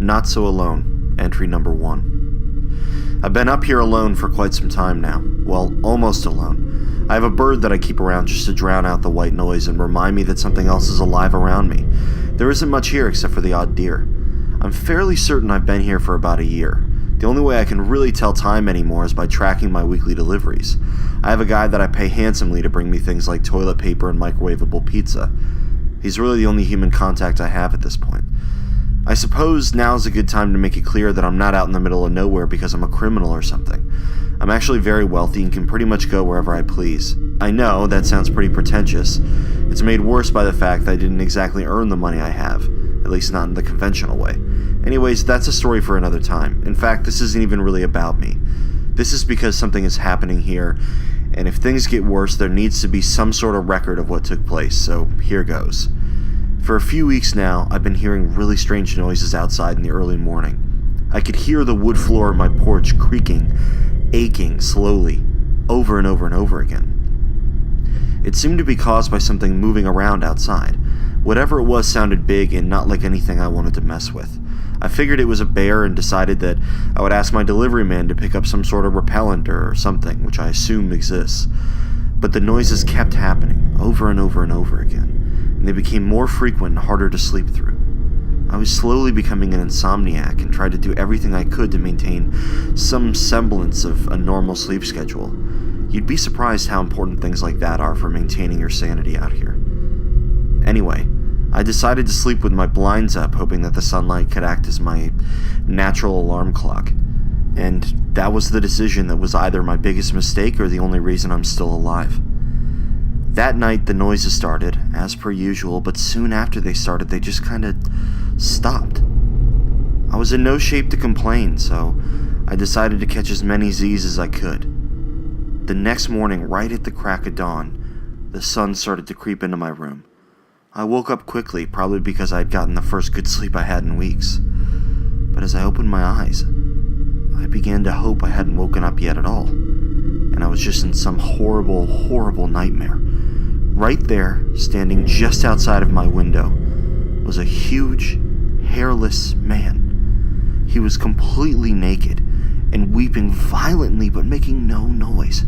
not so alone, entry number 1. I've been up here alone for quite some time now. Well, almost alone. I have a bird that I keep around just to drown out the white noise and remind me that something else is alive around me. There isn't much here except for the odd deer. I'm fairly certain I've been here for about a year. The only way I can really tell time anymore is by tracking my weekly deliveries. I have a guy that I pay handsomely to bring me things like toilet paper and microwavable pizza. He's really the only human contact I have at this point. I suppose now's a good time to make it clear that I'm not out in the middle of nowhere because I'm a criminal or something. I'm actually very wealthy and can pretty much go wherever I please. I know that sounds pretty pretentious. It's made worse by the fact that I didn't exactly earn the money I have, at least not in the conventional way. Anyways, that's a story for another time. In fact, this isn't even really about me. This is because something is happening here, and if things get worse, there needs to be some sort of record of what took place, so here goes. For a few weeks now, I've been hearing really strange noises outside in the early morning. I could hear the wood floor of my porch creaking, aching slowly, over and over and over again. It seemed to be caused by something moving around outside. Whatever it was sounded big and not like anything I wanted to mess with. I figured it was a bear and decided that I would ask my delivery man to pick up some sort of repellent or something, which I assume exists. But the noises kept happening, over and over and over again, and they became more frequent and harder to sleep through. I was slowly becoming an insomniac and tried to do everything I could to maintain some semblance of a normal sleep schedule. You'd be surprised how important things like that are for maintaining your sanity out here. Anyway, I decided to sleep with my blinds up, hoping that the sunlight could act as my natural alarm clock. And that was the decision that was either my biggest mistake or the only reason I'm still alive. That night, the noises started, as per usual, but soon after they started, they just kind of stopped. I was in no shape to complain, so I decided to catch as many Z's as I could. The next morning, right at the crack of dawn, the sun started to creep into my room. I woke up quickly, probably because I had gotten the first good sleep I had in weeks. But as I opened my eyes, I began to hope I hadn't woken up yet at all, and I was just in some horrible, horrible nightmare. Right there, standing just outside of my window, was a huge, hairless man. He was completely naked and weeping violently but making no noise.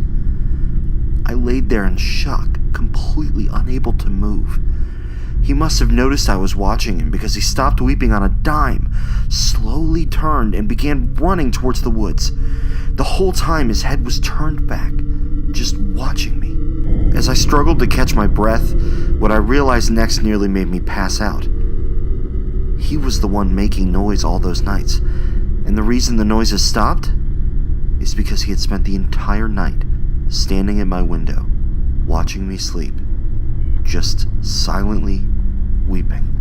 I laid there in shock, completely unable to move. He must have noticed I was watching him because he stopped weeping on a dime, slowly turned, and began running towards the woods. The whole time his head was turned back, just watching me. As I struggled to catch my breath, what I realized next nearly made me pass out. He was the one making noise all those nights, and the reason the noises stopped is because he had spent the entire night standing at my window, watching me sleep, just silently weeping.